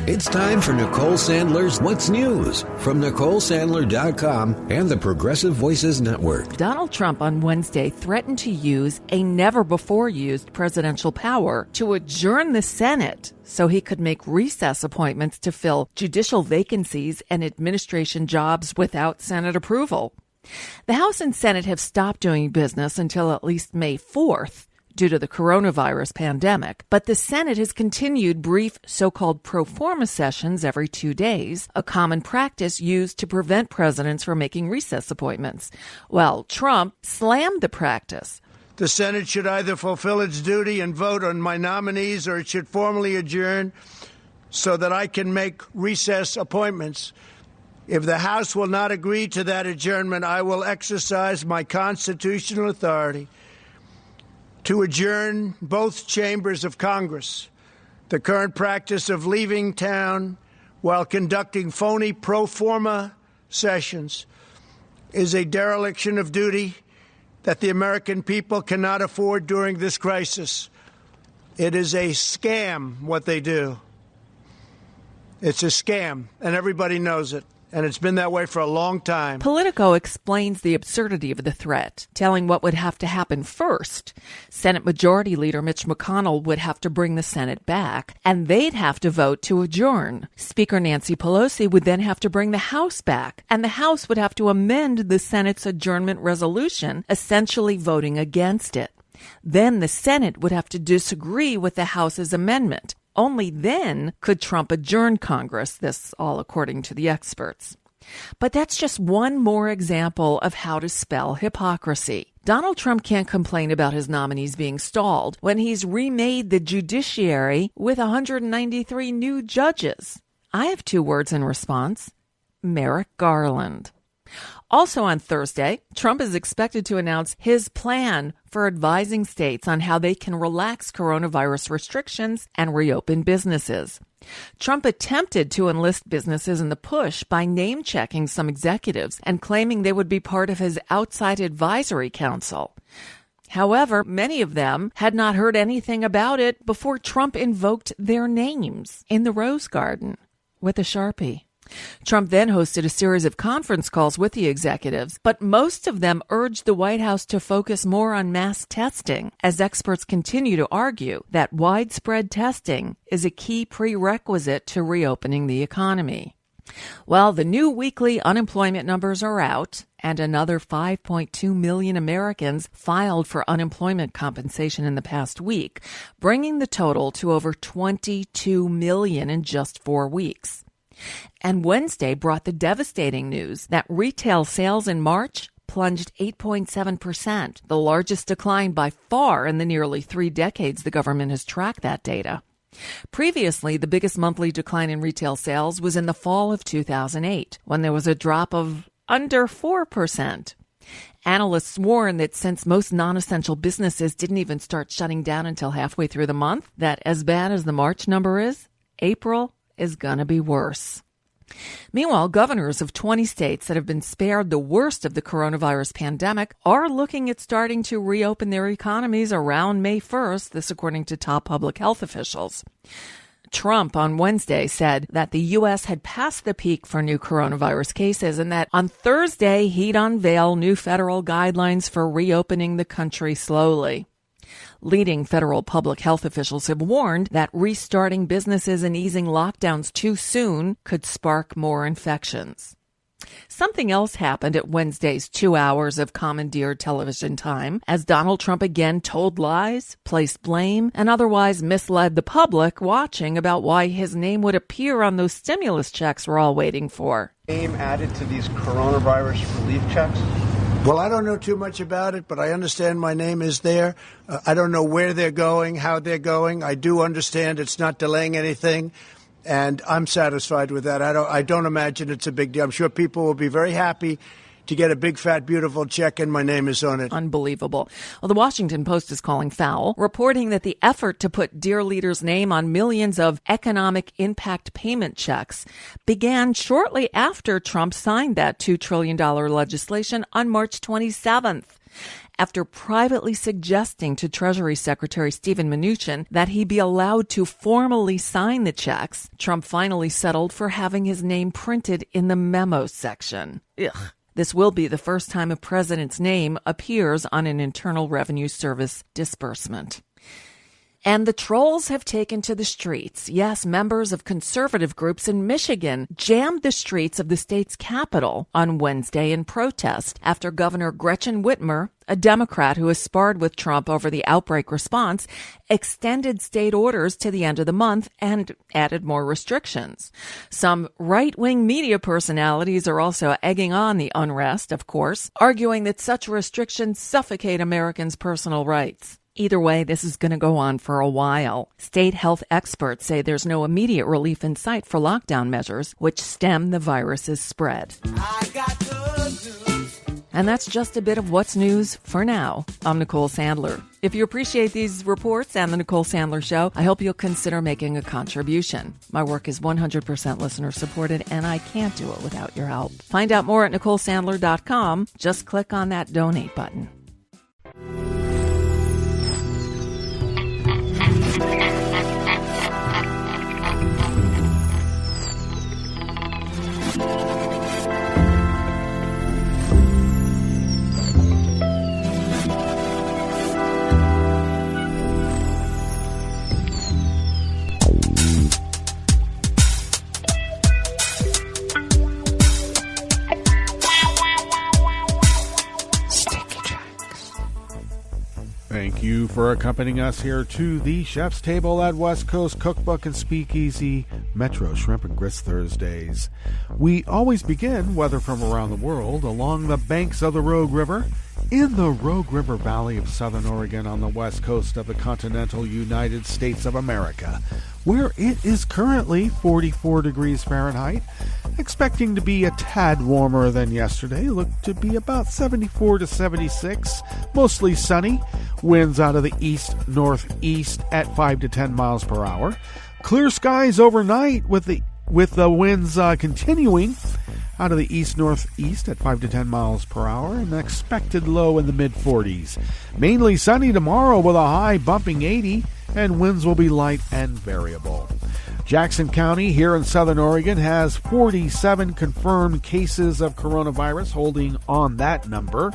boy. It's time for Nicole Sandler's What's News from NicoleSandler.com and the Progressive Voices Network. Donald Trump on Wednesday threatened to use a never-before-used presidential power to adjourn the Senate so he could make recess appointments to fill judicial vacancies and administration jobs without Senate approval. The House and Senate have stopped doing business until at least May 4th. Due to the coronavirus pandemic, but the Senate has continued brief so-called pro forma sessions every 2 days, a common practice used to prevent presidents from making recess appointments. Well, Trump slammed the practice. The Senate should either fulfill its duty and vote on my nominees, or it should formally adjourn so that I can make recess appointments. If the House will not agree to that adjournment, I will exercise my constitutional authority to adjourn both chambers of Congress. The current practice of leaving town while conducting phony pro forma sessions is a dereliction of duty that the American people cannot afford during this crisis. It is a scam what they do. It's a scam, and everybody knows it. And it's been that way for a long time. Politico explains the absurdity of the threat, telling what would have to happen first. Senate Majority Leader Mitch McConnell would have to bring the Senate back, and they'd have to vote to adjourn. Speaker Nancy Pelosi would then have to bring the House back, and the House would have to amend the Senate's adjournment resolution, essentially voting against it. Then the Senate would have to disagree with the House's amendment. Only then could Trump adjourn Congress, this all according to the experts. But that's just one more example of how to spell hypocrisy. Donald Trump can't complain about his nominees being stalled when he's remade the judiciary with 193 new judges. I have 2 words in response: Merrick Garland. Also on Thursday, Trump is expected to announce his plan for advising states on how they can relax coronavirus restrictions and reopen businesses. Trump attempted to enlist businesses in the push by name-checking some executives and claiming they would be part of his outside advisory council. However, many of them had not heard anything about it before Trump invoked their names in the Rose Garden with a Sharpie. Trump then hosted a series of conference calls with the executives, but most of them urged the White House to focus more on mass testing, as experts continue to argue that widespread testing is a key prerequisite to reopening the economy. Well, the new weekly unemployment numbers are out, and another 5.2 million Americans filed for unemployment compensation in the past week, bringing the total to over 22 million in just 4 weeks. And Wednesday brought the devastating news that retail sales in March plunged 8.7%, the largest decline by far in the nearly 3 decades the government has tracked that data. Previously, the biggest monthly decline in retail sales was in the fall of 2008, when there was a drop of under 4%. Analysts warn that since most non-essential businesses didn't even start shutting down until halfway through the month, that as bad as the March number is, April is going to be worse. Meanwhile, governors of 20 states that have been spared the worst of the coronavirus pandemic are looking at starting to reopen their economies around May 1st, this according to top public health officials. Trump on Wednesday said that the U.S. had passed the peak for new coronavirus cases and that on Thursday he'd unveil new federal guidelines for reopening the country slowly. Leading federal public health officials have warned that restarting businesses and easing lockdowns too soon could spark more infections. Something else happened at Wednesday's 2 hours of commandeered television time as Donald Trump again told lies, placed blame, and otherwise misled the public watching about why his name would appear on those stimulus checks we're all waiting for. Name added to these coronavirus relief checks? Well, I don't know too much about it, but I understand my name is there. I don't know where they're going, how they're going. I do understand it's not delaying anything, and I'm satisfied with that. I don't imagine it's a big deal. I'm sure people will be very happy to get a big, fat, beautiful check, and my name is on it. Unbelievable. Well, the Washington Post is calling foul, reporting that the effort to put dear leader's name on millions of economic impact payment checks began shortly after Trump signed that $2 trillion legislation on March 27th. after privately suggesting to Treasury Secretary Steven Mnuchin that he be allowed to formally sign the checks. Trump finally settled for having his name printed in the memo section. Ugh. This will be the first time a president's name appears on an Internal Revenue Service disbursement. And the trolls have taken to the streets. Yes, members of conservative groups in Michigan jammed the streets of the state's capital on Wednesday in protest after Governor Gretchen Whitmer, a Democrat who has sparred with Trump over the outbreak response, extended state orders to the end of the month and added more restrictions. Some right-wing media personalities are also egging on the unrest, of course, arguing that such restrictions suffocate Americans' personal rights. Either way, this is going to go on for a while. State health experts say there's no immediate relief in sight for lockdown measures, which stem the virus's spread. And that's just a bit of what's news for now. I'm Nicole Sandler. If you appreciate these reports and the Nicole Sandler Show, I hope you'll consider making a contribution. My work is 100% listener supported, and I can't do it without your help. Find out more at NicoleSandler.com. Just click on that donate button. Thank you for accompanying us here to the Chef's Table at West Coast Cookbook and Speakeasy Metro Shrimp and Grits Thursdays. We always begin, weather from around the world, along the banks of the Rogue River, in the Rogue River Valley of Southern Oregon on the west coast of the continental United States of America, where it is currently 44 degrees Fahrenheit, expecting to be a tad warmer than yesterday. Looked to be about 74 to 76, mostly sunny. Winds out of the east-northeast at 5 to 10 miles per hour. Clear skies overnight with the winds continuing out of the east-northeast at 5 to 10 miles per hour, and an expected low in the mid-40s. Mainly sunny tomorrow with a high bumping 80, and winds will be light and variable. Jackson County here in Southern Oregon has 47 confirmed cases of coronavirus, holding on that number.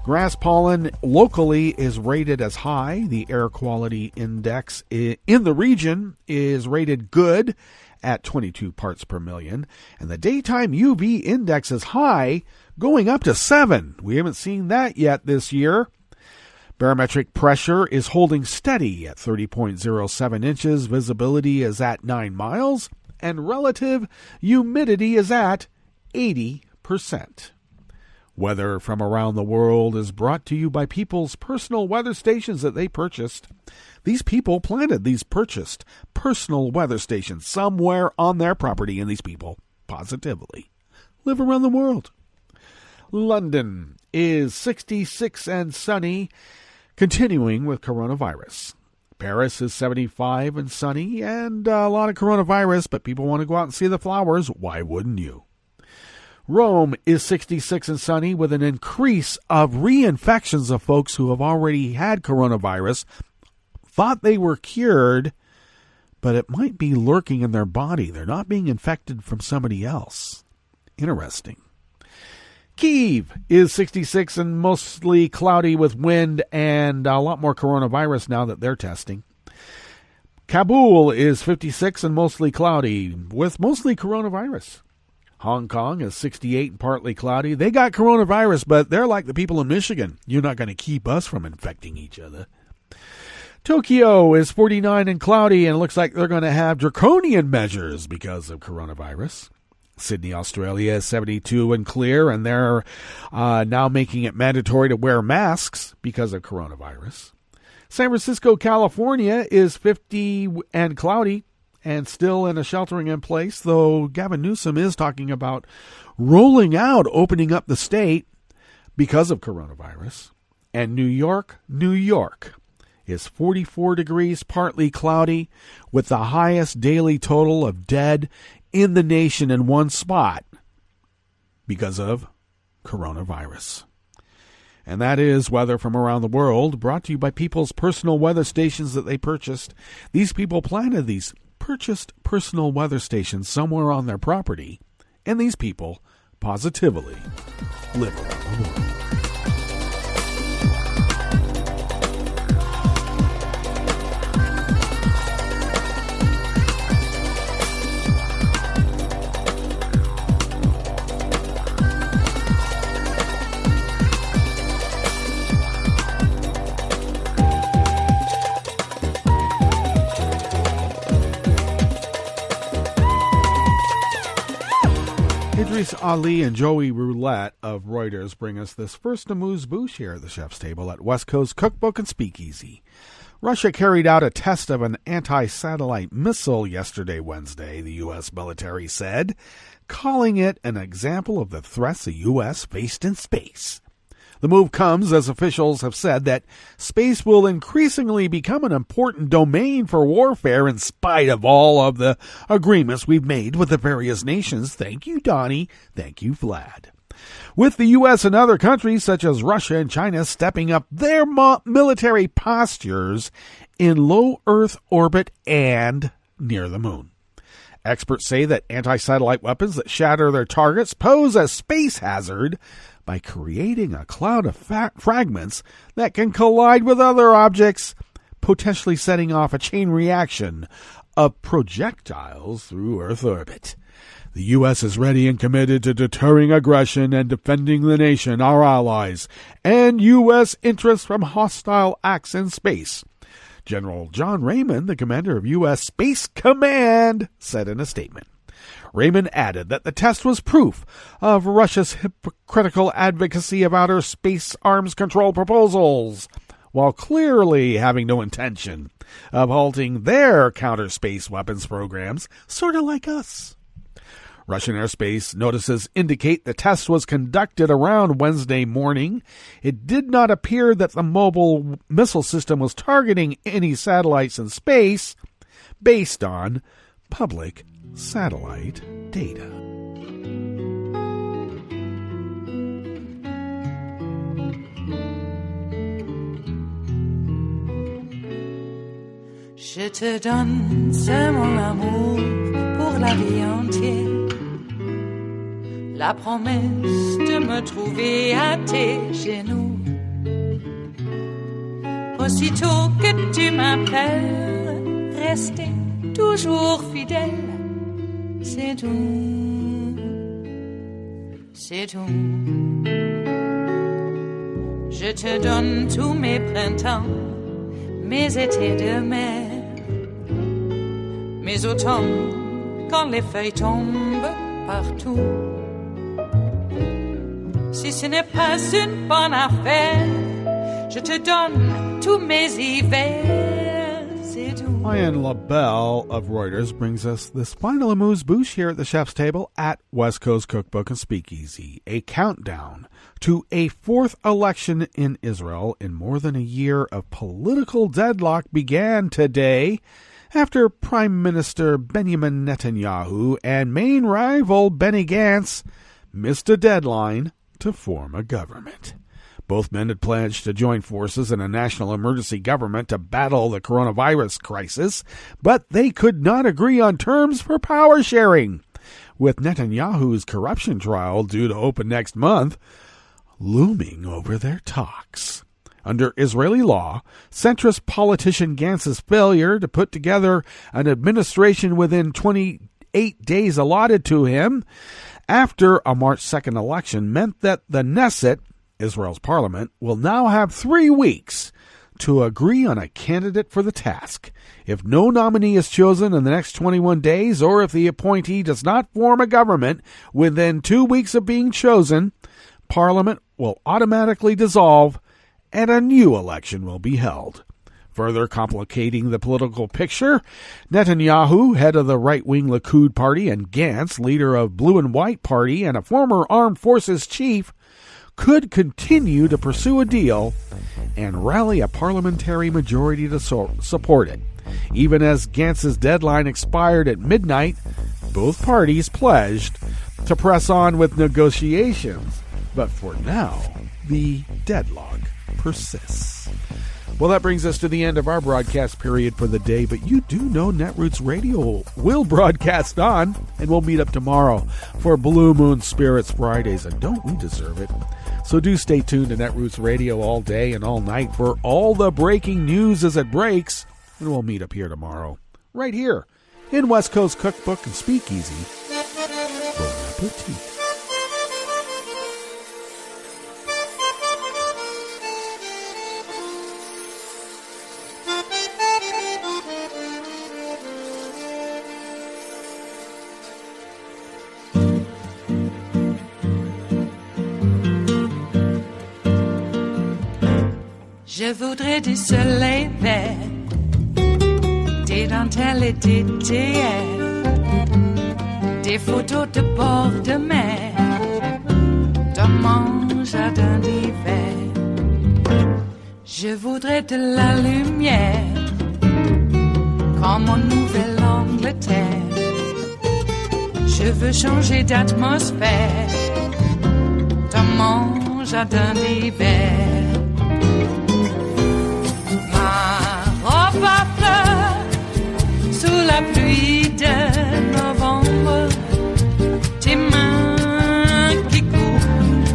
Grass pollen locally is rated as high. The air quality index in the region is rated good at 22 parts per million. And the daytime UV index is high, going up to 7. We haven't seen that yet this year. Barometric pressure is holding steady at 30.07 inches. Visibility is at 9 miles. And relative humidity is at 80%. Weather from around the world is brought to you by people's personal weather stations that they purchased. These people planted these purchased personal weather stations somewhere on their property, and these people positively live around the world. London is 66 and sunny, continuing with coronavirus. Paris is 75 and sunny, and a lot of coronavirus, but people want to go out and see the flowers. Why wouldn't you? Rome is 66 and sunny, with an increase of reinfections of folks who have already had coronavirus, thought they were cured, but it might be lurking in their body. They're not being infected from somebody else. Interesting. Kyiv is 66 and mostly cloudy with wind and a lot more coronavirus now that they're testing. Kabul is 56 and mostly cloudy with mostly coronavirus. Hong Kong is 68 and partly cloudy. They got coronavirus, but they're like the people in Michigan. You're not going to keep us from infecting each other. Tokyo is 49 and cloudy, and it looks like they're going to have draconian measures because of coronavirus. Sydney, Australia is 72 and clear, and they're now making it mandatory to wear masks because of coronavirus. San Francisco, California is 50 and cloudy and still in a sheltering in place, though Gavin Newsom is talking about rolling out, opening up the state because of coronavirus. And New York is 44 degrees, partly cloudy, with the highest daily total of dead in the nation in one spot because of coronavirus. And that is weather from around the world, brought to you by people's personal weather stations that they purchased. These people planted these purchased personal weather stations somewhere on their property, and these people positively live around the world. Idris Ali and Joey Roulette of Reuters bring us this first amuse-bouche here at the chef's table at West Coast Cookbook and Speakeasy. Russia carried out a test of an anti-satellite missile yesterday, Wednesday, the U.S. military said, calling it an example of the threats the U.S. faced in space. The move comes as officials have said that space will increasingly become an important domain for warfare in spite of all of the agreements we've made with the various nations. Thank you, Donnie. Thank you, Vlad. With the U.S. and other countries such as Russia and China stepping up their military postures in low Earth orbit and near the moon. Experts say that anti-satellite weapons that shatter their targets pose a space hazard by creating a cloud of fragments that can collide with other objects, potentially setting off a chain reaction of projectiles through Earth orbit. The U.S. is ready and committed to deterring aggression and defending the nation, our allies, and U.S. interests from hostile acts in space. General John Raymond, the commander of U.S. Space Command, said in a statement. Raymond added that the test was proof of Russia's hypocritical advocacy of outer space arms control proposals, while clearly having no intention of halting their counter-space weapons programs, sort of like us. Russian airspace notices indicate the test was conducted around Wednesday morning. It did not appear that the mobile missile system was targeting any satellites in space based on public satellite data. Je te donne c'est mon amour pour la vie entière. La promesse de me trouver à tes genoux. Aussitôt que tu m'appelles, rester toujours fidèle. C'est tout, c'est tout. Je te donne tous mes printemps, mes étés de mer, mes automnes quand les feuilles tombent partout. Si ce n'est pas une bonne affaire, je te donne tous mes hivers, c'est tout. Ryan LaBelle of Reuters brings us this final amuse-bouche here at the chef's table at West Coast Cookbook and Speakeasy. A countdown to a fourth election in Israel in more than a year of political deadlock began today after Prime Minister Benjamin Netanyahu and main rival Benny Gantz missed a deadline to form a government. Both men had pledged to join forces in a national emergency government to battle the coronavirus crisis, but they could not agree on terms for power sharing. With Netanyahu's corruption trial due to open next month looming over their talks. Under Israeli law, centrist politician Gantz's failure to put together an administration within 28 days allotted to him after a March 2nd election meant that the Knesset, Israel's parliament, will now have 3 weeks to agree on a candidate for the task. If no nominee is chosen in the next 21 days, or if the appointee does not form a government within 2 weeks of being chosen, Parliament will automatically dissolve and a new election will be held. Further complicating the political picture, Netanyahu, head of the right-wing Likud party, and Gantz, leader of Blue and White Party and a former armed forces chief, could continue to pursue a deal and rally a parliamentary majority to support it. Even as Gantz's deadline expired at midnight, both parties pledged to press on with negotiations. But for now, the deadlock persists. Well, that brings us to the end of our broadcast period for the day, but you do know Netroots Radio will broadcast on, and we'll meet up tomorrow for Blue Moon Spirits Fridays, and don't we deserve it? So do stay tuned to Netroots Radio all day and all night for all the breaking news as it breaks, and we'll meet up here tomorrow, right here in West Coast Cookbook and Speakeasy. Bon appetit. Je voudrais du soleil vert, des dentelles et des théières, des photos de bord de mer, dans mon jardin d'hiver. Je voudrais de la lumière, comme en Nouvelle-Angleterre. Je veux changer d'atmosphère, dans mon jardin d'hiver. Robe à fleurs, sous la pluie de novembre, tes mains qui courent,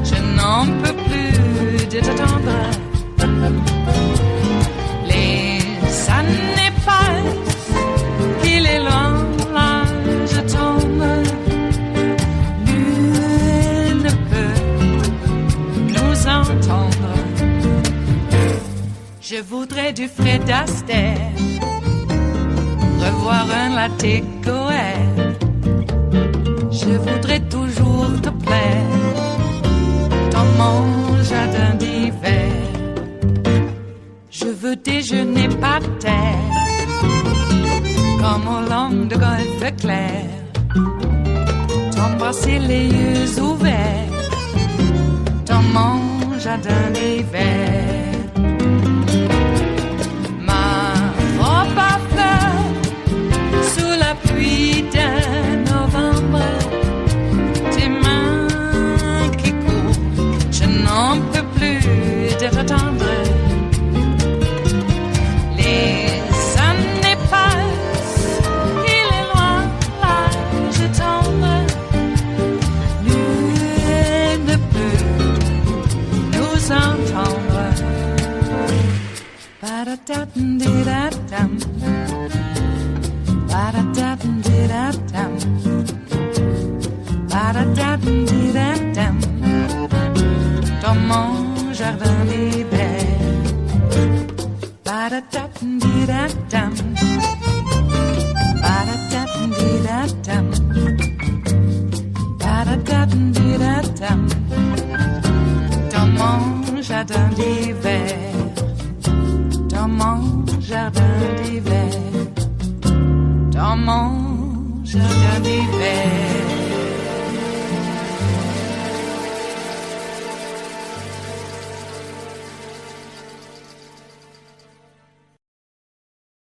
je n'en peux plus de t'attendre. Les années passent, qu'il est loin, là je tombe. Nul ne peut nous entendre. Je voudrais du Fred Astaire, revoir un latte Goer. Je voudrais toujours te plaire, dans mon jardin d'hiver. Je veux déjeuner par terre, comme au long de golfe clair. T'embrasser les yeux ouverts, dans mon jardin d'hiver. Pluie de novembre, tes mains qui courent, je n'en peux plus de t'attendre. Les années passent, il est loin, là je tombe. Nul ne peut nous entendre. Ba-da-da-dum-di-da-dum. Ba-da-da-dum-di-da-dum. Ba-da-da-dum-di-da-dum. Dans mon jardin d'hiver. Ba-da-da-dum-di-da-dum. Ba-da-da-dum-di-da-dum. Ba-da-da-dum-di-da-dum. Dans mon jardin d'hiver. Dans mon jardin d'hiver. Dans mon jardin d'hiver.